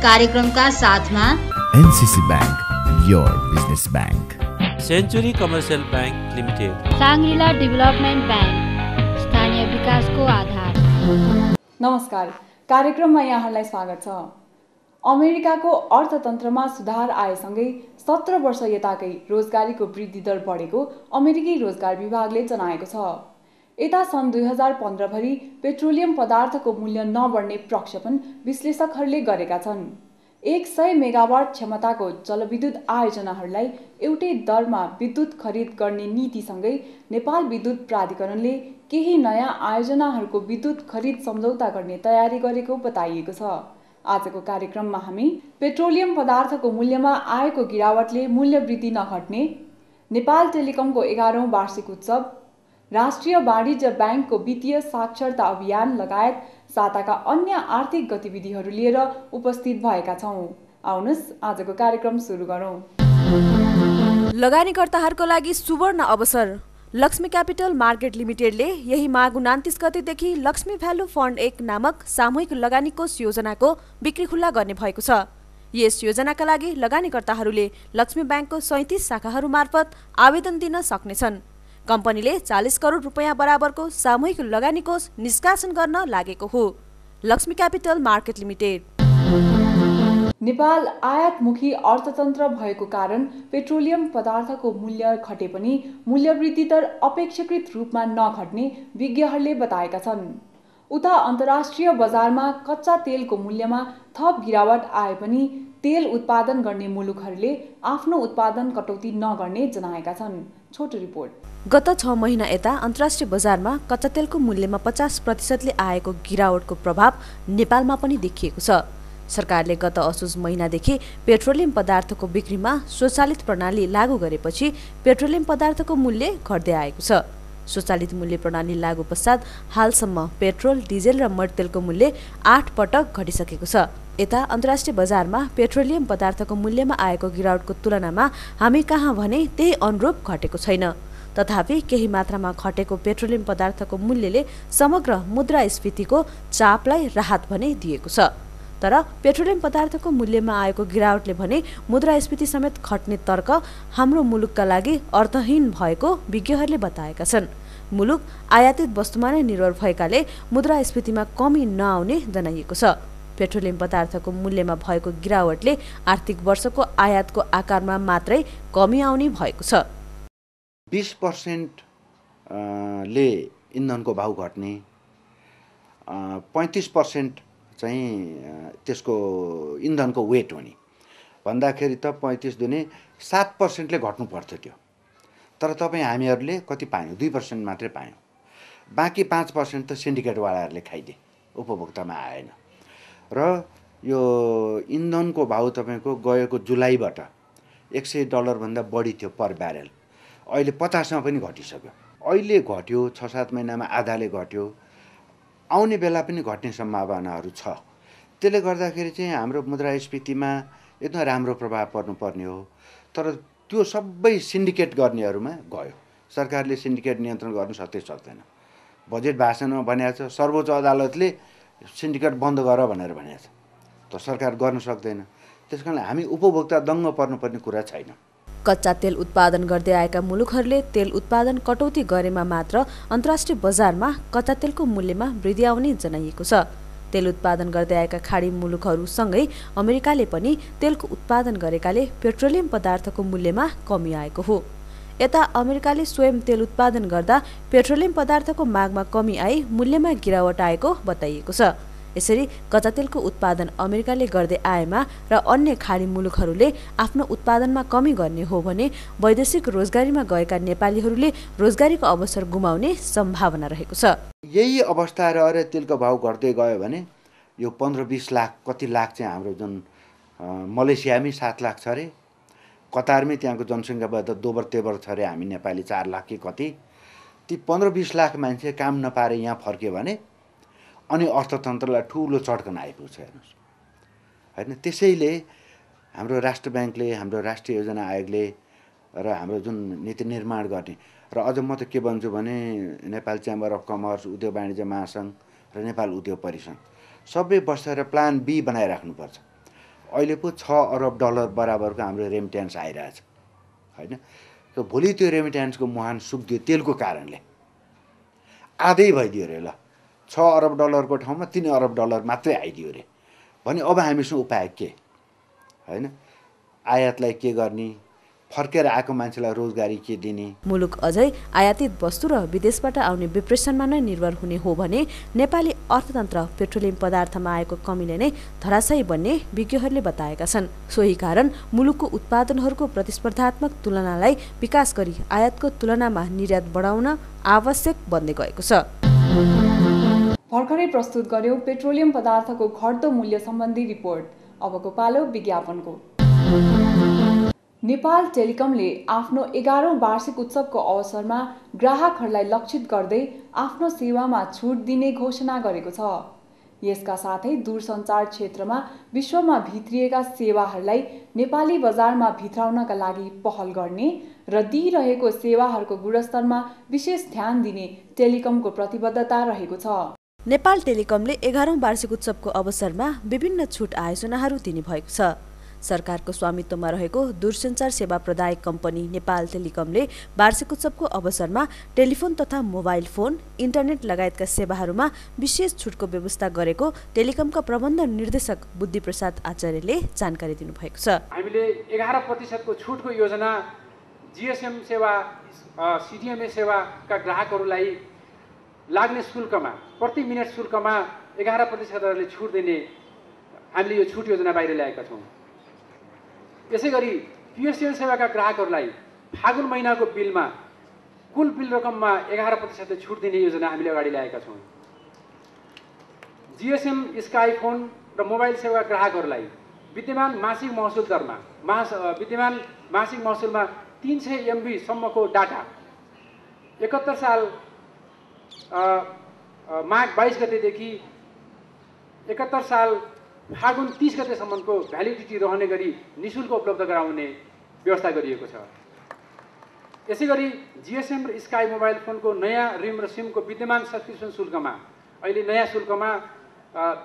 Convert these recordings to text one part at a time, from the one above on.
कार्यक्रमका साथमा NCC Bank, Your Business Bank, Century Commercial Bank Limited, Shangrila Development Bank, स्थानीय विकासको आधार। नमस्कार, कार्यक्रममा यहाँहरूलाई स्वागत छ। अमेरिकाको अर्थतन्त्रमा सुधार आएसँगै 17 वर्ष यताकै रोजगारीको वृद्धि दर बढेको अमेरिकी रोजगार विभागले जनाएको छ। यता सन् 2015 भरि पेट्रोलियम पदार्थको मूल्य नबढ्ने प्रक्षेपण विश्लेषकहरूले गरेका छन्। 100 मेगावाट क्षमताको जलविद्युत आयोजनाहरूलाई एउटै दरमा विद्युत खरिद गर्ने नीतिसँगै नेपाल विद्युत प्राधिकरणले केही नयाँ आयोजनाहरूको विद्युत खरिद सम्झौता गर्ने तयारी गरेको बताइएको छ। आजको कार्यक्रममा हामी पेट्रोलियम पदार्थको मूल्यमा आएको गिरावटले मूल्य वृद्धि नघट्ने, नेपाल टेलिकमको 11औं वार्षिक उत्सव, राष्ट्रिय वाणिज्य ब्याङ्कको वित्तीय साक्षरता अभियान लगायत साताका अन्य आर्थिक गतिविधिहरू लिएर उपस्थित भएका छौँ। आउनुहोस् आजको कार्यक्रम सुरु गरौँ। लगानीकर्ताहरूको लागि सुवर्ण अवसर। लक्ष्मी क्यापिटल मार्केट लिमिटेडले यही माघ 29 गतेदेखि लक्ष्मी भ्यालु फन्ड 1 नामक सामूहिक लगानी कोष योजनाको बिक्री खुल्ला गर्ने भएको छ। यस योजनाका लागि लगानीकर्ताहरूले लक्ष्मी ब्याङ्कको 37 शाखाहरू मार्फत आवेदन दिन सक्नेछन्। कम्पनीले 40 करोड रुपैयाँ बराबरको सामूहिक लगानी कोष निष्कासन गर्न लागेको हो। Laxmi capital market limited. Nepal आयातमुखी अर्थतन्त्र भएको कारण पेट्रोलियम पदार्थको मूल्य घटे पनि मूल्यवृद्धि दर अपेक्षाकृत रूपमा नघट्ने विज्ञहरूले बताएका छन्। उता अन्तर्राष्ट्रिय बजारमा कच्चा तेलको मूल्यमा थप गिरावट आए पनि तेल उत्पादन गर्ने मुलुकहरूले आफ्नो उत्पादन कटौती नगर्ने जनाएका छन्। छोटो रिपोर्ट। गत 6 महिना यता अन्तर्राष्ट्रिय बजारमा कच्चा तेलको मूल्यमा 50% आएको गिरावटको प्रभाव नेपालमा पनि देखिएको छ। सरकारले गत असोज महिनादेखि पेट्रोलियम पदार्थको बिक्रीमा स्वचालित प्रणाली लागू गरेपछि पेट्रोलियम पदार्थको मूल्य घट्दै आएको छ। स्वचालित मूल्य प्रणाली लागू पश्चात हालसम्म पेट्रोल, डिजेल र मट्टीतेलको मूल्य 8 पटक घटिसकेको छ। यता अन्तर्राष्ट्रिय बजारमा पेट्रोलियम पदार्थको मूल्यमा आएको गिरावटको तुलनामा हामी कहाँ भने त्यही अनुरूप घटेको छैन। तथापि केही मात्रामा घटेको पेट्रोलियम पदार्थको मूल्यले समग्र मुद्रास्फीतिको चापलाई राहत भने दिएको छ। तर पेट्रोलियम पदार्थको मूल्यमा आएको गिरावटले भने मुद्रास्फीति समेत घट्ने तर्क हाम्रो मुलुकका लागि अर्थहीन भएको विज्ञहरूले बताएका छन्। मुलुक आयातित वस्तुमा नै निर्भर भएकाले मुद्रास्फीतिमा कमी नआउने जनाइएको छ। पेट्रोलियम पदार्थको मूल्यमा भएको गिरावटले आर्थिक वर्षको आयातको आकारमा मात्रै कमी आउने भएको छ। 20% ले इन्धनको भाउ घट्ने, 35% चाहिँ त्यसको इन्धनको वेट हुने भन्दाखेरि त 35 दुने 7% ले घट्नु पर्थ्यो त्यो। तर तपाईँ हामीहरूले कति पायौँ? 2% मात्रै पायौँ। बाँकी 5% त सिन्डिकेटवालाहरूले खाइदिए, उपभोक्तामा आएन। र यो इन्धनको भाउ तपाईँको गएको जुलाईबाट $100 भन्दा बढी थियो पर ब्यारेल, अहिले 50 मा पनि घटिसक्यो। अहिले घट्यो, 6-7 महिनामा आधाले घट्यो, आउने बेला पनि घट्ने सम्भावनाहरू छ। त्यसले गर्दाखेरि चाहिँ हाम्रो मुद्रास्फीतिमा एकदम राम्रो प्रभाव पर्नुपर्ने हो। तर त्यो सबै सिन्डिकेट गर्नेहरूमा गयो। सरकारले सिन्डिकेट नियन्त्रण गर्न सक्दैन। बजेट भाषणमा भनेको छ सर्वोच्च अदालतले सिन्डिकेट बन्द गर भनेर भनेको छ। त सरकार गर्न सक्दैन। त्यसकारण हामी उपभोक्ता दङ्ग पर्नुपर्ने कुरा छैन। कच्चा तेल उत्पादन गर्दै आएका मुलुकहरूले तेल उत्पादन कटौती गरेमा मात्र अन्तर्राष्ट्रिय बजारमा कच्चा तेलको मूल्यमा वृद्धि आउने जनाइएको छ। तेल उत्पादन गर्दै आएका खाडी मुलुकहरूसँगै अमेरिकाले पनि तेलको उत्पादन गरेकाले पेट्रोलियम पदार्थको मूल्यमा कमी आएको हो। यता अमेरिकाले स्वयं तेल उत्पादन गर्दा पेट्रोलियम पदार्थको मागमा कमी आई मूल्यमा गिरावट आएको बताइएको छ। यसरी कच्चा तेलको उत्पादन अमेरिकाले गर्दै आएमा र अन्य खाडी मुलुकहरूले आफ्नो उत्पादनमा कमी गर्ने हो भने वैदेशिक रोजगारीमा गएका नेपालीहरूले रोजगारीको अवसर गुमाउने सम्भावना रहेको छ। यही अवस्था रहेर तेलको भाउ घट्दै गयो भने यो 15-20 लाख कति लाख चाहिँ हाम्रो जुन मलेसियामै 7 लाख छ अरे, कतारमै त्यहाँको जनसङ्ख्याबाट दोबर तेबर छ अरे, हामी नेपाली 4 लाख कि कति, ती 15-20 लाख मान्छे काम नपारे यहाँ फर्क्यो भने अनि अर्थतन्त्रलाई ठुलो चट्कन आइपुग्छ हेर्नुहोस् हैन। त्यसैले हाम्रो राष्ट्र ब्याङ्कले, हाम्रो राष्ट्रिय योजना आयोगले र हाम्रो जुन नीति निर्माण गर्ने र अझ म त के भन्छु भने नेपाल च्याम्बर अफ कमर्स, उद्योग वाणिज्य महासङ्घ र नेपाल उद्योग परिसङ्घ सबै बसेर प्लान बी बनाइराख्नुपर्छ। अहिले पो 6 अरब डलर बराबरको हाम्रो रेमिट्यान्स आइरहेछ होइन। त भोलि त्यो रेमिट्यान्सको मुहान सुक्दियो तेलको कारणले, आधै भइदियो अरे। ल 6 अरब डलरको ठाउँमा 3 अरब डलर मात्रै आइदियो अरे भने अब हामीसँग उपाय के होइन? आयातलाई के गर्ने, फर्केर आएको मान्छेलाई रोजगारी के दिने? मुलुक अझै आयातित वस्तु र विदेशबाट आउने विप्रेषणमा नै निर्भर हुने हो भने नेपाली अर्थतन्त्र पेट्रोलियम पदार्थमा आएको कमीले नै धराशायी बन्ने विज्ञहरूले बताएका छन्। सोही कारण मुलुकको उत्पादनहरूको प्रतिस्पर्धात्मक तुलनालाई विकास गरी आयातको तुलनामा निर्यात बढाउन आवश्यक बन्दै गएको छ। भर्खरै प्रस्तुत गर्यो पेट्रोलियम पदार्थको घट्दो मूल्य सम्बन्धी रिपोर्ट। अबको पालो विज्ञापनको। नेपाल टेलिकमले आफ्नो 11औं वार्षिक उत्सवको अवसरमा ग्राहकहरूलाई लक्षित गर्दै आफ्नो सेवामा छुट दिने घोषणा गरेको छ। यसका साथै दूरसञ्चार क्षेत्रमा विश्वमा भित्रिएका सेवाहरूलाई नेपाली बजारमा भित्राउनका लागि पहल गर्ने र दिइरहेको सेवाहरूको गुणस्तरमा विशेष ध्यान दिने टेलिकमको प्रतिबद्धता रहेको छ। नेपाल टेलिकमले 11औं वार्षिक उत्सवको अवसरमा विभिन्न छुट आयोजनाहरू दिने भएको छ। सरकारको स्वामित्वमा रहेको दूरसञ्चार सेवा प्रदायक कम्पनी नेपाल टेलिकमले वार्षिक उत्सवको अवसरमा टेलिफोन तथा मोबाइल फोन, इन्टरनेट लगायतका सेवाहरूमा विशेष छुटको व्यवस्था गरेको टेलिकमका प्रबन्ध निर्देशक बुद्धिप्रसाद आचार्यले जानकारी दिनुभएको छ। हामीले 11% को छुटको योजना जीएसएम सेवा, सीडीएमए सेवाका ग्राहकहरूलाई लाग्ने शुल्कमा, प्रति मिनट शुल्कमा 11% छुट दिने हामीले यो छुट योजना बाहिर ल्याएका छौँ। यसै गरी पिएसएल सेवाका ग्राहकहरूलाई फागुन महिनाको बिलमा कुल बिल रकममा 11% छुट दिने योजना हामीले अगाडि ल्याएका छौँ। जीएसएम, स्काई फोन र मोबाइल सेवा ग्राहकहरूलाई विद्यमान मासिक महसुल दरमा विद्यमान मासिक महसुलमा 300 MB सम्मको डाटा 71 साल माघ 22 गतेदेखि 71 साल फागुन 30 गतेसम्मको भ्यालिडिटी रहने गरी निःशुल्क उपलब्ध गराउने व्यवस्था गरिएको छ। यसै गरी जीएसएम र स्काई मोबाइल फोनको नयाँ रिम र सिमको विद्यमान सब्सक्रिप्सन शुल्कमा अहिले नयाँ शुल्कमा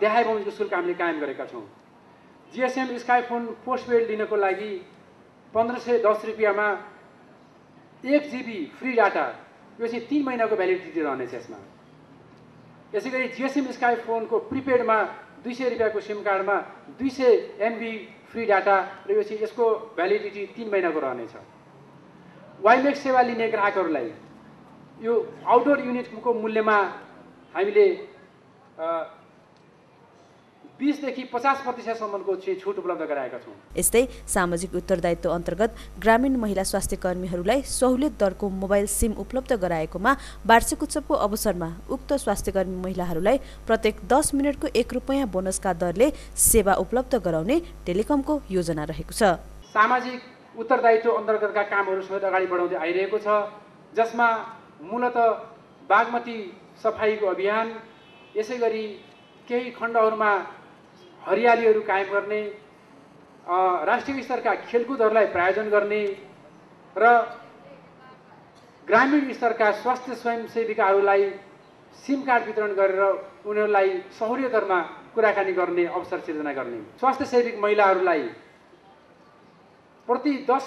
देहायबन्धको शुल्क हामीले कायम गरेका छौँ। जीएसएम स्काई फोन पोस्टपेड लिनको लागि 1510 रुपियाँमा 1 GB फ्री डाटा, यो चाहिँ 3 महिनाको भ्यालिडिटी रहनेछ यसमा। यसै गरी जीएसएम स्काई फोनको प्रिपेडमा 200 रुपियाँको सिम कार्डमा 200 MB फ्री डाटा र यो चाहिँ यसको भ्यालिडिटी 3 महिनाको रहनेछ। वाइमेक्स सेवा लिने ग्राहकहरूलाई यो आउटडोर युनिटको मूल्यमा हामीले 20 देखि 50% सम्मको छुट उपलब्ध गराएका छौँ। यस्तै सामाजिक उत्तरदायित्व अन्तर्गत ग्रामीण महिला स्वास्थ्य कर्मीहरूलाई सहुलियत दरको मोबाइल सिम उपलब्ध गराएकोमा वार्षिक उत्सवको अवसरमा उक्त स्वास्थ्यकर्मी महिलाहरूलाई प्रत्येक 10 मिनटको 1 रुपैयाँ बोनसका दरले सेवा उपलब्ध गराउने टेलिकमको योजना रहेको छ। सामाजिक उत्तरदायित्व अन्तर्गतका कामहरू समेत अगाडि बढाउँदै आइरहेको छ, जसमा मूलतः बागमती सफाईको अभियान, यसै गरी केही खण्डहरूमा हरियालीहरू कायम गर्ने, राष्ट्रिय स्तरका खेलकुदहरूलाई प्रायोजन गर्ने र ग्रामीण स्तरका स्वास्थ्य स्वयंसेविकाहरूलाई सिम कार्ड वितरण गरेर उनीहरूलाई सहुलियत दरमा कुराकानी गर्ने अवसर सिर्जना गर्ने, स्वास्थ्य सेविक महिलाहरूलाई प्रति 10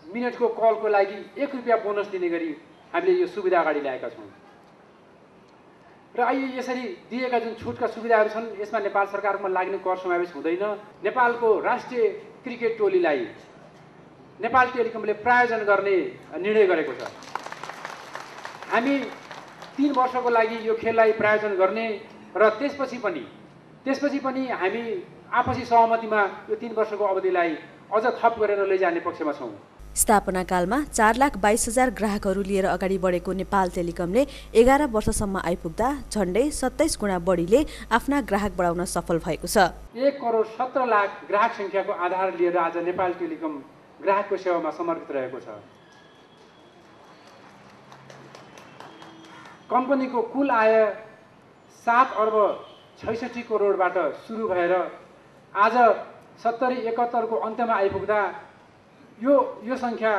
मिनटको कलको लागि 1 रुपियाँ बोनस दिने गरी हामीले यो सुविधा अगाडि ल्याएका छौँ। र अहिले यसरी दिएका जुन छुटका सुविधाहरू छन्, यसमा नेपाल सरकारमा लाग्ने कर समावेश हुँदैन। नेपालको राष्ट्रिय क्रिकेट टोलीलाई नेपाल टेलिकमले प्रायोजन गर्ने निर्णय गरेको छ। हामी 3 वर्षको लागि यो खेललाई प्रायोजन गर्ने र त्यसपछि पनि हामी आपसी सहमतिमा यो 3 वर्षको अवधिलाई अझ थप गरेर लैजाने पक्षमा छौँ। स्थापना कालमा 4,22,000 ग्राहकहरू लिएर अगाडि बढेको नेपाल टेलिकमले 11 वर्षसम्म आइपुग्दा झण्डै 27 गुणा बढीले आफ्ना ग्राहक बढाउन सफल भएको छ। 1,17,00,000 ग्राहक सङ्ख्याको आधार लिएर आज नेपाल टेलिकम ग्राहकको सेवामा समर्पित रहेको छ। कम्पनीको कुल आय 7 अर्ब 66 करोडबाट सुरु भएर आज 70-71 को अन्त्यमा आइपुग्दा यो सङ्ख्या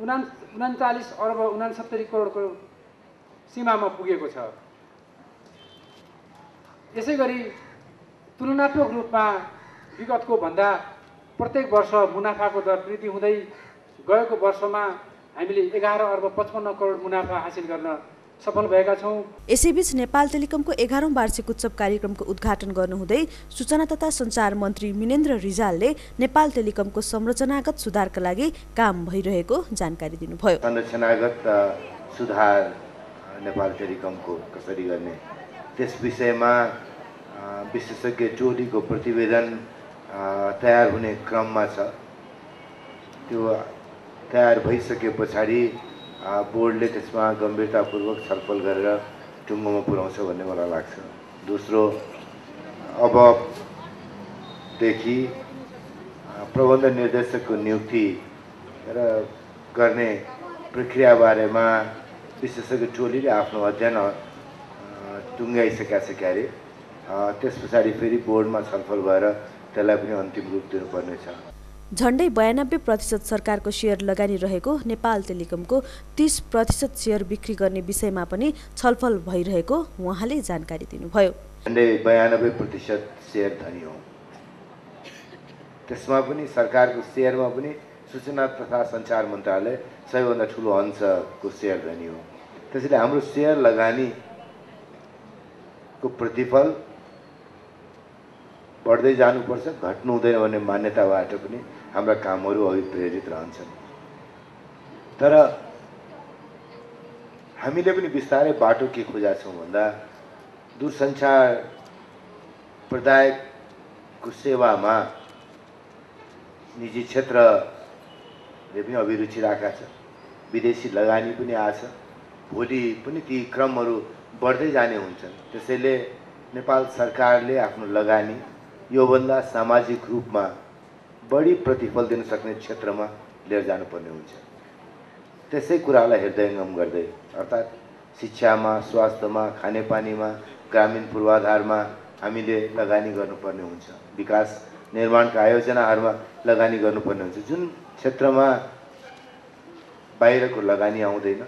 39 अर्ब 69 करोडको सीमामा पुगेको छ। यसै गरी तुलनात्मक रूपमा विगतको भन्दा प्रत्येक वर्ष मुनाफाको दर वृद्धि हुँदै गएको वर्षमा हामीले 11 अर्ब 55 करोड मुनाफा हासिल गर्न सफल भएका छौँ। यसैबीच नेपाल टेलिकमको 11औं वार्षिक उत्सव कार्यक्रमको उद्घाटन गर्नुहुँदै सूचना तथा सञ्चार मन्त्री मिनेन्द्र रिजालले नेपाल टेलिकमको संरचनागत सुधारका लागि काम भइरहेको जानकारी दिनुभयो। संरचनागत सुधार नेपाल टेलिकमको कसरी गर्ने त्यस विषयमा विशेषज्ञ टोलीको प्रतिवेदन तयार हुने क्रममा छ। त्यो तयार भइसके पछाडि बोर्डले त्यसमा गम्भीरतापूर्वक छलफल गरेर टुङ्गोमा पुर्याउँछ भन्ने मलाई लाग्छ। दोस्रो, अबदेखि प्रबन्ध निर्देशकको नियुक्ति गर्ने प्रक्रिया बारेमा विशेषज्ञ टोलीले आफ्नो अध्ययन टुङ्गाइसकेका छ क्यारे। त्यस पछाडि फेरि बोर्डमा छलफल भएर त्यसलाई पनि अन्तिम रूप दिनुपर्नेछ। झण्डै 92% सरकारको सेयर लगानी रहेको नेपाल टेलिकमको 30% सेयर बिक्री गर्ने विषयमा पनि छलफल भइरहेको उहाँले जानकारी दिनुभयो। झण्डै 92% सेयर धनी हो। त्यसमा पनि सरकारको सेयरमा पनि सूचना तथा सञ्चार मन्त्रालय सबैभन्दा ठुलो अंशको सेयर धनी हो। त्यसैले हाम्रो सेयर लगानीको प्रतिफल बढ्दै जानुपर्छ, घट्नु हुँदैन भन्ने मान्यताबाट पनि हाम्रा कामहरू अभिप्रेरित रहन्छन्। तर हामीले पनि बिस्तारै बाटो के खोजेका छौँ भन्दा दूरसञ्चार प्रदायकको सेवामा निजी क्षेत्रले पनि अभिरुचि राखेका छ, विदेशी लगानी पनि आछ, भोलि पनि ती क्रमहरू बढ्दै जाने हुन्छन्। त्यसैले नेपाल सरकारले आफ्नो लगानी योभन्दा सामाजिक रूपमा बढी प्रतिफल दिन सक्ने क्षेत्रमा लिएर जानुपर्ने हुन्छ। त्यसै कुरालाई हृदयङ्गम गर्दै अर्थात् शिक्षामा, स्वास्थ्यमा, खानेपानीमा, ग्रामीण पूर्वाधारमा हामीले लगानी गर्नुपर्ने हुन्छ, विकास निर्माणका आयोजनाहरूमा लगानी गर्नुपर्ने हुन्छ। जुन क्षेत्रमा बाहिरको लगानी आउँदैन,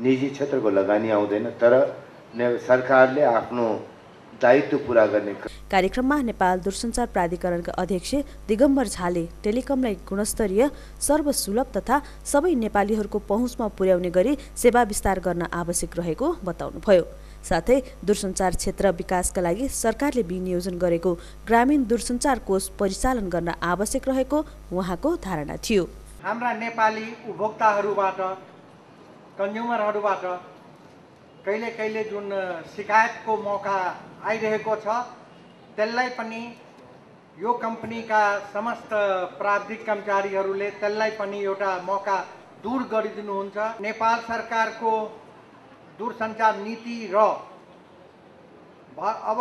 निजी क्षेत्रको लगानी आउँदैन, तर सरकारले आफ्नो दायित्व पूरा गर्ने। कार्यक्रममा नेपाल दूरसञ्चार प्राधिकरणका अध्यक्ष दिगम्बर झाले टेलिकमलाई गुणस्तरीय, सर्वसुलभ तथा सबै नेपालीहरूको पहुँचमा पुर्याउने गरी सेवा विस्तार गर्न आवश्यक रहेको बताउनुभयो। साथै दूरसञ्चार क्षेत्र विकासका लागि सरकारले विनियोजन गरेको ग्रामीण दूरसञ्चार कोष परिचालन गर्न आवश्यक रहेको उहाँको धारणा थियो। हाम्रा नेपाली उपभोक्ताहरूबाट, कन्ज्युमरहरूबाट कहिले कहिले जुन शिकायतको मौका आइरहेको छ, त्यसलाई पनि यो कम्पनीका समस्त प्राविधिक कर्मचारीहरूले त्यसलाई पनि एउटा मौका दूर गरिदिनुहुन्छ। नेपाल सरकारको दूरसञ्चार नीति र अब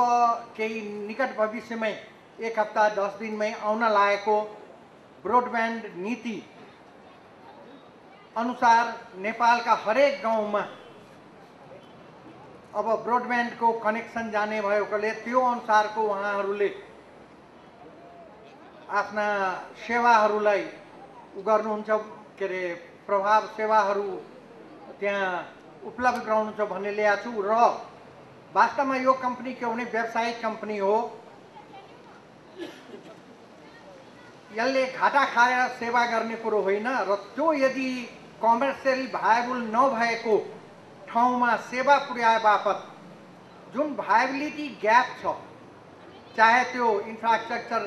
केही निकट भविष्यमै 1 हप्ता 10 दिनमै आउन लागेको ब्रोडब्यान्ड नीति अनुसार नेपालका हरेक गाउँमा अब ब्रोडब्यान्डको कनेक्सन जाने भएकोले त्यो अनुसारको उहाँहरूले आफ्ना सेवाहरूलाई गर्नुहुन्छ, के अरे प्रभाव सेवाहरू त्यहाँ उपलब्ध गराउनुहुन्छ भन्ने ल्याएको छु। र वास्तवमा यो कम्पनी के भने व्यावसायिक कम्पनी हो, यसले घाटा खाएर सेवा गर्ने कुरो होइन। र त्यो यदि कमर्सियल भायबल नभएको ठाउँमा सेवा पुर्याए बापत जुन भायबिलिटी ग्याप छ, चाहे त्यो इन्फ्रास्ट्रक्चर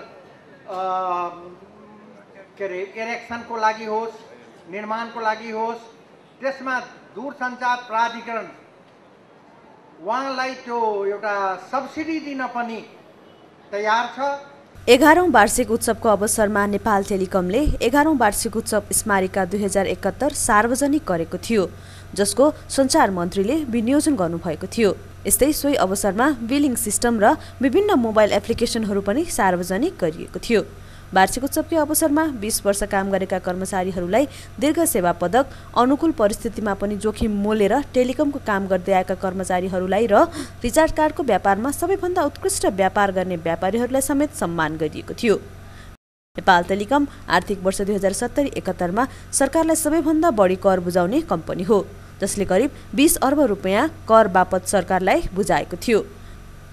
के अरे इरेक्सनको लागि होस्, निर्माणको लागि होस्, त्यसमा दूरसञ्चार प्राधिकरण उहाँलाई त्यो एउटा सब्सिडी दिन पनि तयार छ। 11औं वार्षिक उत्सवको अवसरमा नेपाल टेलिकमले 11औं वार्षिक उत्सव स्मारिका 2071 सार्वजनिक गरेको थियो, जसको सञ्चार मन्त्रीले विनियोजन गर्नुभएको थियो। यस्तै सोही अवसरमा बिलिङ सिस्टम र विभिन्न मोबाइल एप्लिकेसनहरू पनि सार्वजनिक गरिएको थियो। वार्षिक उत्सवकै अवसरमा 20 वर्ष काम गरेका कर्मचारीहरूलाई दीर्घ सेवा पदक, अनुकूल परिस्थितिमा पनि जोखिम मोलेर टेलिकमको काम गर्दै आएका कर्मचारीहरूलाई र रिचार्ज कार्डको व्यापारमा सबैभन्दा उत्कृष्ट व्यापार गर्ने व्यापारीहरूलाई समेत सम्मान गरिएको थियो। नेपाल टेलिकम आर्थिक वर्ष 2070-71 मा सरकारलाई सबैभन्दा बढी कर बुझाउने कम्पनी हो, जसले करिब 20 अर्ब रुपैयाँ कर बापत सरकारलाई बुझाएको थियो।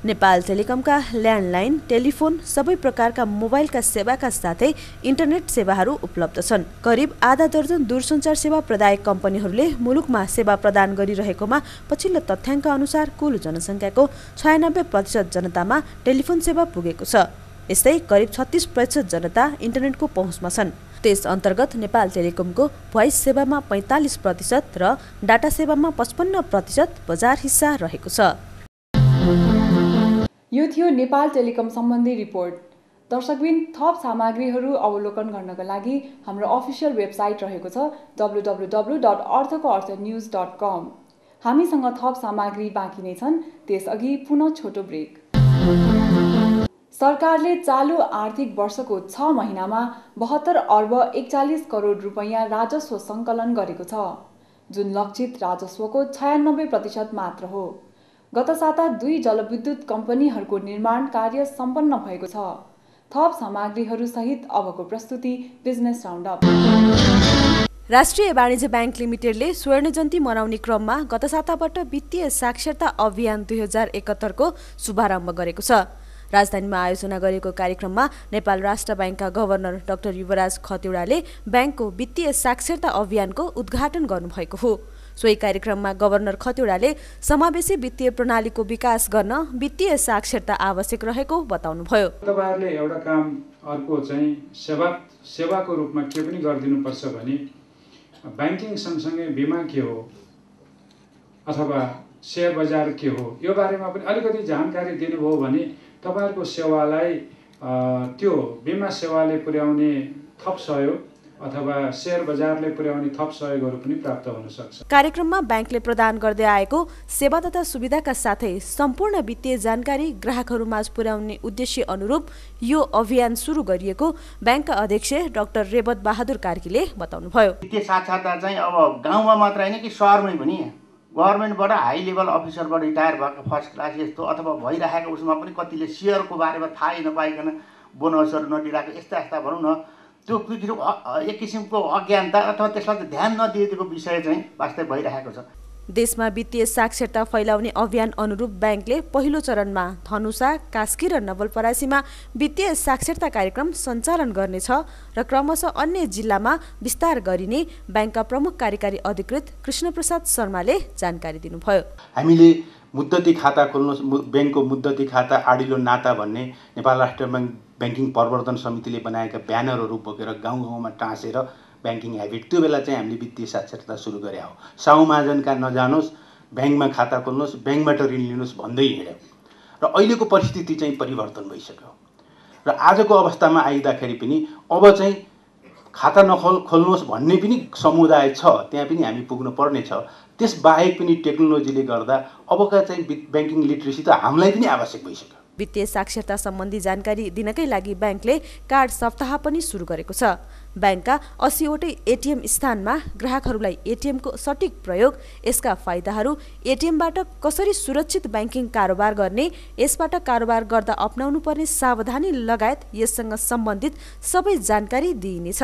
नेपाल टेलिकमका ल्यान्डलाइन, टेलिफोन, सबै प्रकारका मोबाइलका सेवाका साथै इन्टरनेट सेवाहरू उपलब्ध छन्। करिब आधा दर्जन दूरसञ्चार सेवा प्रदायक कम्पनीहरूले मुलुकमा सेवा प्रदान गरिरहेकोमा पछिल्लो तथ्याङ्क अनुसार कुल जनसङ्ख्याको 96% जनतामा टेलिफोन सेवा पुगेको छ। यस्तै करिब 36% जनता इन्टरनेटको पहुँचमा छन्। त्यस अन्तर्गत नेपाल टेलिकमको भोइस सेवामा 45% र डाटा सेवामा 55% बजार हिस्सा रहेको छ। यो थियो नेपाल टेलिकम सम्बन्धी रिपोर्ट। दर्शकबिन, थप सामग्रीहरू अवलोकन गर्नका लागि हाम्रो अफिसियल वेबसाइट रहेको छ www.arthakoarthanews.com। हामीसँग थप सामग्री बाँकी नै छन्, त्यसअघि पुनः छोटो ब्रेक। सरकारले चालु आर्थिक वर्षको 6 महिनामा 72 अर्ब 41 करोड रुपैयाँ राजस्व सङ्कलन गरेको छ, जुन लक्षित राजस्वको 96% मात्र हो। गत साता 2 जलविद्युत कम्पनीहरूको निर्माण कार्य सम्पन्न भएको छ। थप सामग्रीहरू सहित अबको प्रस्तुति बिजनेस राउन्डअप। राष्ट्रिय वाणिज्य ब्याङ्क लिमिटेडले स्वर्ण जयन्ती मनाउने क्रममा गत साताबाट वित्तीय साक्षरता अभियान 2071 को शुभारम्भ गरेको छ। राजधानीमा आयोजना गरेको कार्यक्रममा नेपाल राष्ट्र ब्याङ्कका गभर्नर डाक्टर युवराज खतिवडाले ब्याङ्कको वित्तीय साक्षरता अभियानको उद्घाटन गर्नुभएको हो। सोही कार्यक्रममा गभर्नर खतिवडाले समावेशी वित्तीय प्रणालीको विकास गर्न वित्तीय साक्षरता आवश्यक रहेको बताउनुभयो। तपाईहरुले एउटा काम अर्को चाहिँ सेवाको रूपमा के पनि गरिदिनुपर्छ भने ब्याङ्किङ सँगसँगै बिमा के हो अथवा शेयर बजार के हो यो बारेमा पनि अलिकति जानकारी दिनुभयो भने तपाईहरुको सेवालाई त्यो बिमा सेवाले पुर्याउने थप सहयोग अथवा शेयर बजारले पुर्याउने थप सहयोगहरू पनि प्राप्त हुन सक्छ। कार्यक्रममा ब्याङ्कले प्रदान गर्दै आएको सेवा तथा सुविधाका साथै सम्पूर्ण वित्तीय जानकारी ग्राहकहरूमाझ पुर्याउने उद्देश्य अनुरूप यो अभियान सुरु गरिएको ब्याङ्कका अध्यक्ष डाक्टर रेवत बहादुर कार्कीले बताउनुभयो। वित्तीय साक्षरता चाहिँ अब गाउँमा मात्र हैन कि शहरमै पनि गभर्नमेन्टबाट हाई लेभल अफिसरबाट रिटायर भएको फर्स्ट क्लास यस्तो अथवा भइरहेको उसमा पनि कतिले सेयरको बारेमा थाहै नपाइकन बोनसहरू नदिरहेको यस्ता भनौँ न त्यो एक किसिमको अज्ञानता अथवा त्यसलाई ध्यान नदिएको विषय चाहिँ वास्तव भइरहेको छ। देशमा वित्तीय साक्षरता फैलाउने अभियान अनुरूप ब्याङ्कले पहिलो चरणमा धनुषा, कास्की र नवलपरासीमा वित्तीय साक्षरता कार्यक्रम सञ्चालन गर्नेछ र क्रमशः अन्य जिल्लामा विस्तार गरिने ब्याङ्कका प्रमुख कार्यकारी अधिकृत कृष्णप्रसाद शर्माले जानकारी दिनुभयो। हामीले मुद्दती खाता खोल्नुहोस्, ब्याङ्कको मुद्दती खाता आडिलो नाता भन्ने नेपाल राष्ट्र ब्याङ्किङ प्रवर्धन समितिले बनाएका ब्यानरहरू बोकेर गाउँमा टाँसेर ब्याङ्किङ ह्याबिट त्यो बेला चाहिँ हामीले वित्तीय साक्षरता सुरु गरे हो। साहुमाजनका नजानुहोस्, ब्याङ्कमा खाता खोल्नुहोस्, ब्याङ्कबाट ऋण लिनुहोस् भन्दै हिँड्यो र अहिलेको परिस्थिति चाहिँ परिवर्तन भइसक्यो र आजको अवस्थामा आइदाखेरि पनि अब चाहिँ खाता खोल्नुहोस् भन्ने पनि समुदाय छ, त्यहाँ पनि हामी पुग्नु पर्ने छ। त्यसबाहेक पनि टेक्नोलोजीले गर्दा अबका चाहिँ ब्याङ्किङ लिटरेसी त हामीलाई पनि आवश्यक भइसक्यो। वित्तीय साक्षरता सम्बन्धी जानकारी दिनकै लागि ब्याङ्कले कार्ड सप्ताह पनि सुरु गरेको छ। ब्याङ्कका 80 वटै एटिएम स्थानमा ग्राहकहरूलाई एटिएमको सटिक प्रयोग, यसका फाइदाहरू, एटिएमबाट कसरी सुरक्षित ब्याङ्किङ कारोबार गर्ने, यसबाट कारोबार गर्दा अपनाउनु पर्ने सावधानी लगायत यससँग सम्बन्धित सबै जानकारी दिइनेछ।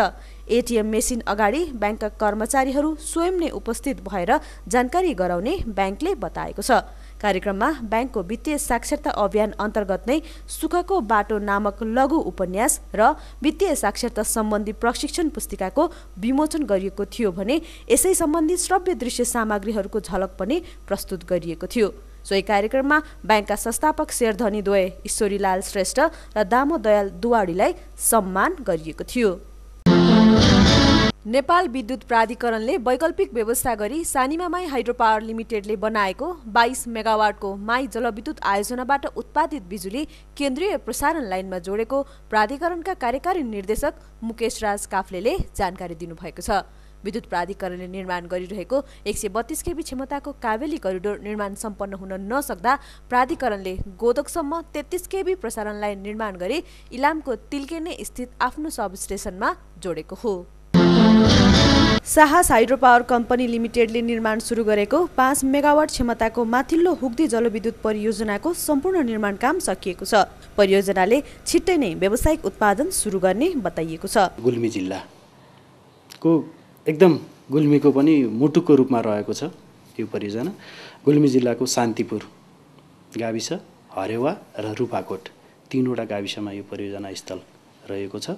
एटिएम मेसिन अगाडि ब्याङ्कका कर्मचारीहरू स्वयं नै उपस्थित भएर जानकारी गराउने ब्याङ्कले बताएको छ। कार्यक्रममा ब्याङ्कको वित्तीय साक्षरता अभियान अन्तर्गत नै सुखको बाटो नामक लघु उपन्यास र वित्तीय साक्षरता सम्बन्धी प्रशिक्षण पुस्तिकाको विमोचन गरिएको थियो भने यसै सम्बन्धी श्रव्य दृश्य सामग्रीहरूको झलक पनि प्रस्तुत गरिएको थियो। सोही कार्यक्रममा ब्याङ्कका संस्थापक शेरधनीद्वय ईश्वरीलाल श्रेष्ठ र दामोदयाल दुवाडीलाई सम्मान गरिएको थियो। नेपाल विद्युत प्राधिकरणले वैकल्पिक व्यवस्था गरी सानिमा माई हाइड्रो पावर लिमिटेडले बनाएको 22 मेगावाटको माई जलविद्युत आयोजनाबाट उत्पादित बिजुली केन्द्रीय प्रसारण लाइनमा जोडेको प्राधिकरणका कार्यकारी निर्देशक मुकेश राज काफ्लेले जानकारी दिनुभएको छ। विद्युत प्राधिकरणले निर्माण गरिरहेको 132 केबी क्षमताको कावेली करिडोर निर्माण सम्पन्न हुन नसक्दा प्राधिकरणले गोदकसम्म 33 केबी प्रसारण लाइन निर्माण गरी इलामको तिल्केने स्थित आफ्नो सबस्टेसनमा जोडेको हो। साहस हाइड्रो पावर कम्पनी लिमिटेडले निर्माण सुरु गरेको 5 मेगावाट क्षमताको माथिल्लो हुग्दी जलविद्युत परियोजनाको सम्पूर्ण निर्माण काम सकिएको छ। परियोजनाले छिट्टै नै व्यावसायिक उत्पादन सुरु गर्ने बताइएको छ। गुल्मी जिल्लाको एकदम गुल्मीको पनि मुटुको रूपमा रहेको छ यो परियोजना। गुल्मी जिल्लाको शान्तिपुर गाविस हरेवा र रूपाकोट 3वटा गाविसमा यो परियोजना स्थल रहेको छ।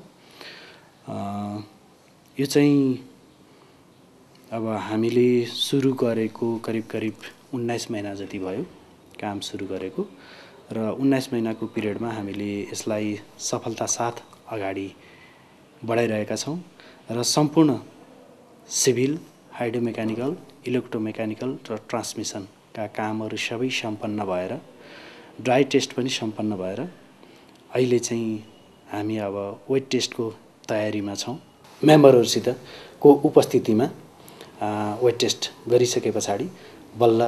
यो चाहिँ अब हामीले सुरु गरेको करिब 19 महिना जति भयो काम सुरु गरेको र 19 महिनाको पिरियडमा हामीले यसलाई सफलता साथ अगाडि बढाइरहेका छौँ र सम्पूर्ण सिभिल, हाइड्रोमेकानिकल, इलेक्ट्रोमेकानिकल र ट्रान्समिसनका कामहरू सबै सम्पन्न भएर ड्राई टेस्ट पनि सम्पन्न भएर अहिले चाहिँ हामी अब वेट टेस्टको तयारीमा छौँ। मेम्बरहरूसित को उपस्थितिमा वेट टेस्ट गरिसके पछाडि बल्ल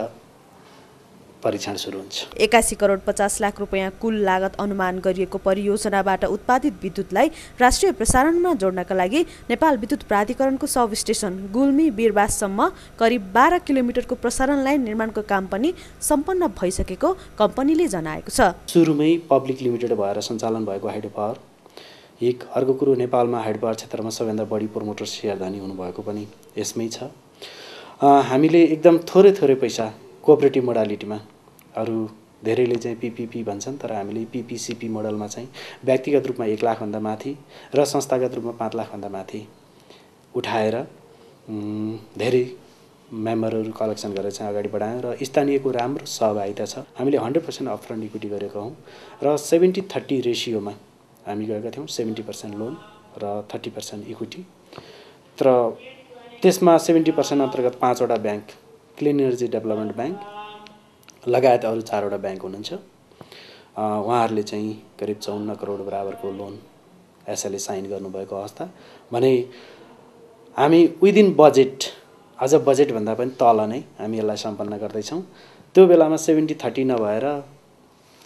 परीक्षण सुरु हुन्छ। 81 करोड 50 लाख रुपैयाँ कुल लागत अनुमान गरिएको परियोजनाबाट उत्पादित विद्युतलाई राष्ट्रिय प्रसारणमा जोड्नका लागि नेपाल विद्युत प्राधिकरणको सब स्टेसन गुल्मी बिरबाससम्म करिब 12 किलोमिटरको प्रसारण लाइन निर्माणको काम पनि सम्पन्न भइसकेको कम्पनीले जनाएको छ। सुरुमै पब्लिक लिमिटेड भएर सञ्चालन भएको हाइड्रो पावर एक, अर्को कुरो नेपालमा हाइड्रो पावर क्षेत्रमा सबैभन्दा बढी प्रोमोटर सेयरधानी हुनुभएको पनि यसमै छ। हामीले एकदम थोरै पैसा कोअपरेटिभ मोडालिटीमा, अरू धेरैले चाहिँ पीपीपी भन्छन् तर हामीले पीपीसीपी मोडलमा चाहिँ व्यक्तिगत रूपमा 1 लाखभन्दा माथि र संस्थागत रूपमा 5 लाखभन्दा माथि उठाएर धेरै मेम्बरहरू कलेक्सन गरेर चाहिँ अगाडि बढायौँ र स्थानीयको राम्रो सहभागिता छ। हामीले 100% अपफ्रन्ट इक्विटी गरेका हौँ र 70-30 रेसियोमा हामी गएका थियौँ। 70% लोन र 30% इक्विटी। तर त्यसमा 70% अन्तर्गत 5वटा bank, clean energy development bank लगायत अरू 4वटा ब्याङ्क हुनुहुन्छ। उहाँहरूले चाहिँ करिब 54 करोड बराबरको लोन एसएलए साइन गर्नुभएको अवस्था भने हामी विदिन बजेट, अझ बजेटभन्दा पनि तल नै हामी यसलाई सम्पन्न गर्दैछौँ। त्यो बेलामा 70-30 नभएर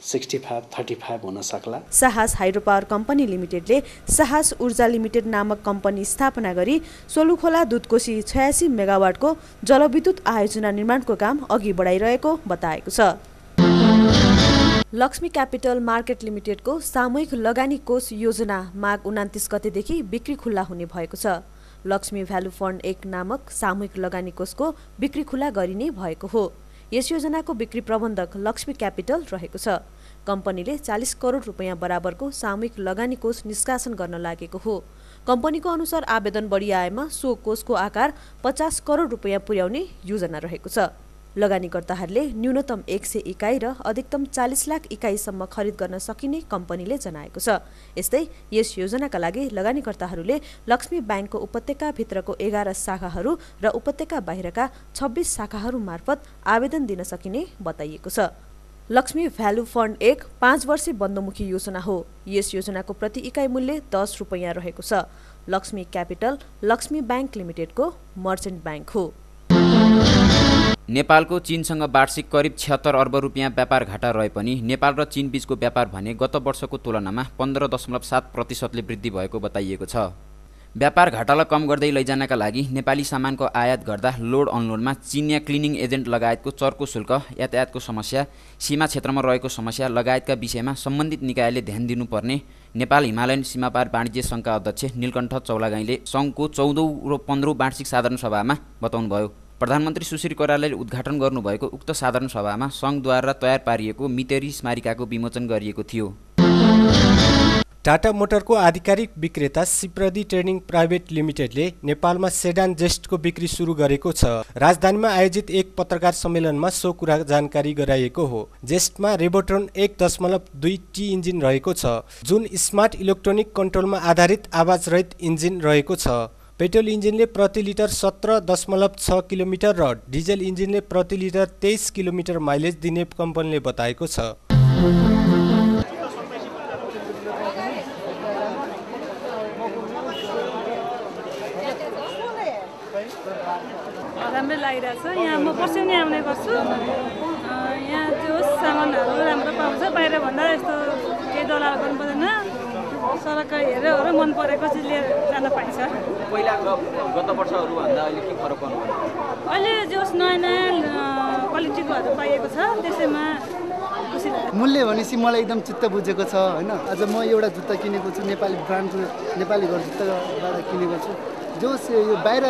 65-35 हुन सक्ला। साहस हाइड्रो पावर कम्पनी लिमिटेडले साहस ऊर्जा लिमिटेड नामक कम्पनी स्थापना गरी सोलुखोला दुधकोशी 86 मेगावाटको जलविद्युत आयोजना निर्माणको काम अघि बढाइरहेको बताएको छ। लक्ष्मी क्यापिटल मार्केट लिमिटेडको सामूहिक लगानी कोष योजना माघ 29 गतेदेखि बिक्री खुल्ला हुने भएको छ। लक्ष्मी भ्यालु फन्ड 1 नामक सामूहिक लगानी कोषको बिक्री खुल्ला गरिने भएको हो। यस योजनाको बिक्री प्रबन्धक लक्ष्मी क्यापिटल रहेको छ। कम्पनीले 40 करोड रुपैयाँ बराबरको सामूहिक लगानी कोष निष्कासन गर्न लागेको हो। कम्पनीको अनुसार आवेदन बढी आएमा सो कोषको आकार 50 करोड रुपैयाँ पुर्याउने योजना रहेको छ। लगानीकर्ताहरूले न्यूनतम 100 इकाइ र अधिकतम 40 लाख इकाइसम्म खरिद गर्न सकिने कम्पनीले जनाएको छ। यस्तै यस योजनाका लागि लगानीकर्ताहरूले लक्ष्मी ब्याङ्कको उपत्यकाभित्रको 11 शाखाहरू र उपत्यका बाहिरका 26 शाखाहरू मार्फत आवेदन दिन सकिने बताइएको छ। लक्ष्मी भ्यालु फन्ड 1 5 वर्षे बन्दमुखी योजना हो। यस योजनाको प्रति इकाइ मूल्य 10 रुपैयाँ रहेको छ। लक्ष्मी क्यापिटल लक्ष्मी ब्याङ्क लिमिटेडको मर्चेन्ट ब्याङ्क हो। नेपालको चीनसँग वार्षिक करिब 76 अर्ब रुपियाँ व्यापार घाटा रहे पनि नेपाल र चीन बीचको व्यापार भने गत वर्षको तुलनामा 15.7% वृद्धि भएको बताइएको छ। व्यापार घाटालाई कम गर्दै लैजानका लागि नेपाली सामानको आयात गर्दा लोड अनलोडमा चिनिया क्लिनिङ एजेन्ट लगायतको चर्को शुल्क, यातायातको समस्या, सीमा क्षेत्रमा रहेको समस्या लगायतका विषयमा सम्बन्धित निकायले ध्यान दिनुपर्ने नेपाल हिमालयन सीमापार वाणिज्य सङ्घका अध्यक्ष नीलकण्ठ चौलागाईले सङ्घको 14औं र 15औं वार्षिक साधारण सभामा बताउनुभयो। प्रधानमन्त्री सुश्री कोइरालाले उद्घाटन गर्नुभएको उक्त साधारण सभामा सङ्घद्वारा तयार पारिएको मितेरी स्मारिकाको विमोचन गरिएको थियो। टाटा मोटरको आधिकारिक विक्रेता सिप्रदी ट्रेडिङ प्राइभेट लिमिटेडले नेपालमा सेडान जेस्टको बिक्री सुरु गरेको छ। राजधानीमा आयोजित एक पत्रकार सम्मेलनमा सो कुरा जानकारी गराइएको हो। जेस्टमा रेबोट्रोन 1.2T इन्जिन रहेको छ, जुन स्मार्ट इलेक्ट्रोनिक कन्ट्रोलमा आधारित आवाजरहित इन्जिन रहेको छ। पेट्रोल इन्जिनले प्रति लिटर 17.6 किलोमिटर र डिजेल इन्जिनले प्रति लिटर 23 किलोमिटर माइलेज दिने कम्पनीले बताएको छ। राम्रै लागिरहेछ। यहाँ म पर्सि नै आउने गर्छु। यहाँ त्यो सामानहरू राम्रो पाउँछ। बाहिरभन्दा यस्तो केही दलाल गर्नु पर्दैन। सरकार हेरेर मन परेको चिज लिएर जान पाइन्छ। पहिला गत वर्षहरूभन्दा अहिले के फरक पर्नु? अहिले जस नयाँ नयाँ क्वालिटीकोहरू पाइएको छ, त्यसैमा खुसी लाग्छ। मूल्य भनेपछि मलाई एकदम चित्त बुझेको छ होइन। आज म एउटा जुत्ता किनेको छु, नेपाली ब्रान्डको नेपाली घर जुत्ताबाट किनेको छु। जो यो बाहिर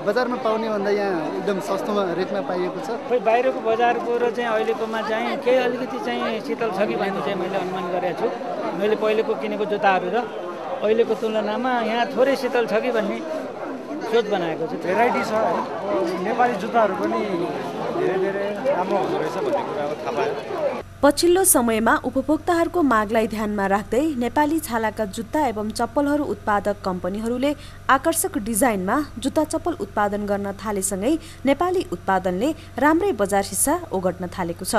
बजारमा पाउने भन्दा यहाँ एकदम सस्तोमा रेटमा पाइएको छ। खै बाहिरको बजारको र चाहिँ अहिलेकोमा चाहिँ केही अलिकति चाहिँ शीतल छ कि भन्ने चाहिँ मैले अनुमान गरेको छु। मैले पहिलेको किनेको जुत्ताहरू र अहिलेको तुलनामा यहाँ थोरै शीतल छ कि भन्ने सोच बनाएको छु। भेराइटी छ है, नेपाली जुत्ताहरू पनि धेरै धेरै राम्रो हुँदो रहेछ भन्ने कुरा अब थाहा पायो। पछिल्लो समयमा उपभोक्ताहरूको मागलाई ध्यानमा राख्दै नेपाली छालाका जुत्ता एवं चप्पलहरू उत्पादक कम्पनीहरूले आकर्षक डिजाइनमा जुत्ता चप्पल उत्पादन गर्न थालेसँगै नेपाली उत्पादनले राम्रै बजार हिस्सा ओगट्न थालेको छ।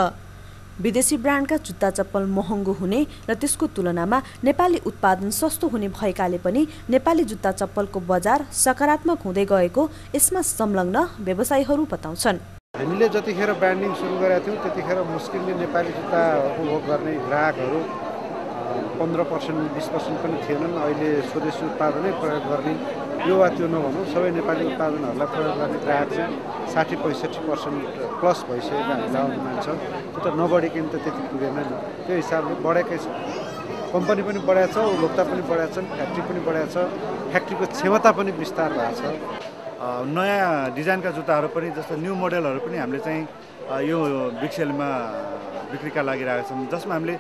विदेशी ब्रान्डका जुत्ता चप्पल महँगो हुने र त्यसको तुलनामा नेपाली उत्पादन सस्तो हुने भएकाले पनि नेपाली जुत्ता चप्पलको बजार सकारात्मक हुँदै गएको यसमा संलग्न व्यवसायीहरू बताउँछन्। हामीले जतिखेर ब्रान्डिङ सुरु गरेका थियौँ त्यतिखेर मुस्किलले नेपाली जुत्ता उपभोग गर्ने ग्राहकहरू 15% 20% पनि थिएनन्। अहिले स्वदेशी उत्पादनै प्रयोग गर्ने यो वा त्यो नभनौँ, सबै नेपाली उत्पादनहरूलाई प्रयोग गर्ने ग्राहक चाहिँ 60-65% प्लस भइसकेको हामीले अनुमान छ। त्यो त नबढिकन त त्यति पुगेन नि। त्यो हिसाबले बढेकै छ। कम्पनी पनि बढाएको छ, उपभोक्ता पनि बढाएको छन्, फ्याक्ट्री पनि बढाएको छ, फ्याक्ट्रीको क्षमता पनि विस्तार भएको छ। नयाँ डिजाइनका जुत्ताहरू पनि जस्तो न्यू मोडलहरू पनि हामीले चाहिँ यो बिग सेलमा बिक्रीका लागि राखेका छौँ, जसमा हामीले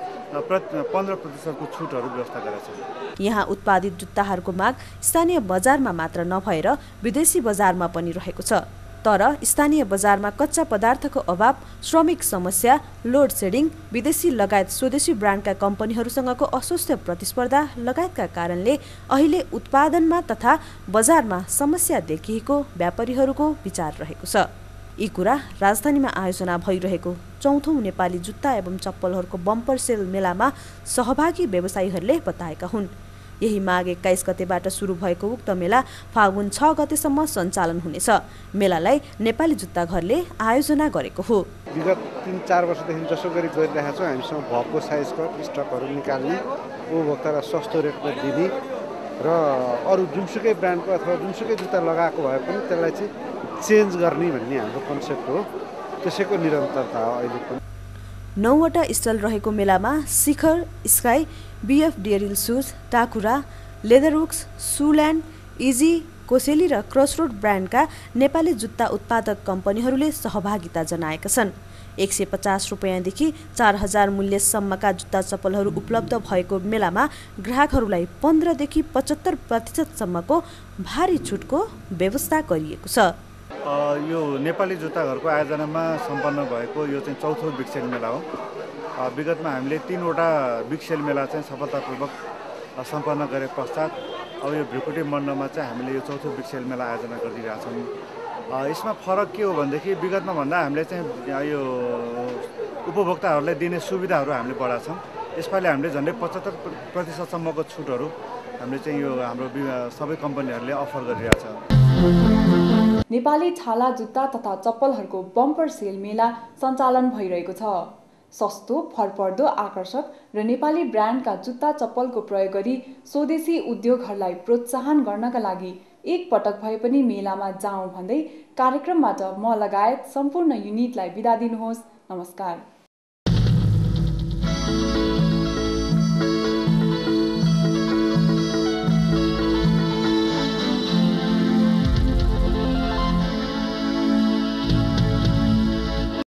15% छुटहरू व्यवस्था गरेका छौँ। यहाँ उत्पादित जुत्ताहरूको माग स्थानीय बजारमा मात्र नभएर विदेशी बजारमा पनि रहेको छ। तर स्थानीय बजारमा कच्चा पदार्थको अभाव, श्रमिक समस्या, लोड सेडिङ, विदेशी लगायत स्वदेशी ब्रान्डका कम्पनीहरूसँगको अस्वस्थ प्रतिस्पर्धा लगायतका कारणले अहिले उत्पादनमा तथा बजारमा समस्या देखिएको व्यापारीहरूको विचार रहेको छ। यी कुरा राजधानीमा आयोजना भइरहेको 4औं नेपाली जुत्ता एवं चप्पलहरूको बम्पर सेल मेलामा सहभागी व्यवसायीहरूले बताएका हुन्। यही माघ 21 गतेबाट सुरु भएको उक्त मेला फागुन 6 गतेसम्म सञ्चालन हुनेछ। मेलालाई नेपाली जुत्ता घरले आयोजना गरेको हो। विगत 3-4 वर्षदेखि जसो गरी गरिरहेका छौँ, हामीसँग भएको साइजको स्टकहरू निकाल्ने, उपभोक्तालाई सस्तो रेटमा दिने र अरू जुनसुकै ब्रान्डको अथवा जुनसुकै जुत्ता लगाएको भए पनि त्यसलाई चाहिँ चेन्ज गर्ने भन्ने हाम्रो कन्सेप्ट हो। त्यसैको निरन्तरता हो अहिले पनि। 9वटा स्टल रहेको मेलामा शिखर, स्काई, बीएफ डेरिल सुज, टाकुरा, लेदरवर्क्स, सुल्यान्ड, इजी, कोसेली र क्रसरोड ब्रान्डका नेपाली जुत्ता उत्पादक कम्पनीहरूले सहभागिता जनाएका छन्। 150 रुपियाँदेखि 4000 मूल्यसम्मका जुत्ता चप्पलहरू उपलब्ध भएको मेलामा ग्राहकहरूलाई 15 देखि 75% सम्मको भारी छुटको व्यवस्था गरिएको छ। यो नेपाली जुत्ता घरको आयोजनामा सम्पन्न भएको यो चाहिँ 4थो बिग सेल मेला हो। विगतमा हामीले 3वटा बिग सेल मेला चाहिँ सफलतापूर्वक सम्पन्न गरे पश्चात अब यो भ्रिकुटी मण्डलमा चाहिँ हामीले यो 4थो बिग सेल मेला आयोजना गरिरहेका छौँ। यसमा फरक के हो भनेदेखि विगतमा भन्दा हामीले चाहिँ यो उपभोक्ताहरूलाई दिने सुविधाहरू हामीले बढाएको छौँ। यसपालि हामीले झन्डै 75% सम्मको छुटहरू हामीले चाहिँ यो हाम्रो सबै कम्पनीहरूले अफर गरिरहेछ। नेपाली छाला जुत्ता तथा चप्पलहरूको बम्पर सेल मेला सञ्चालन भइरहेको छ। सस्तो, भरपर्दो, आकर्षक र नेपाली ब्रान्डका जुत्ता चप्पलको प्रयोग गरी स्वदेशी उद्योगहरूलाई प्रोत्साहन गर्नका लागि एक पटक भए पनि मेलामा जाउँ भन्दै कार्यक्रमबाट म लगायत सम्पूर्ण युनिटलाई बिदा दिनुहोस्। नमस्कार।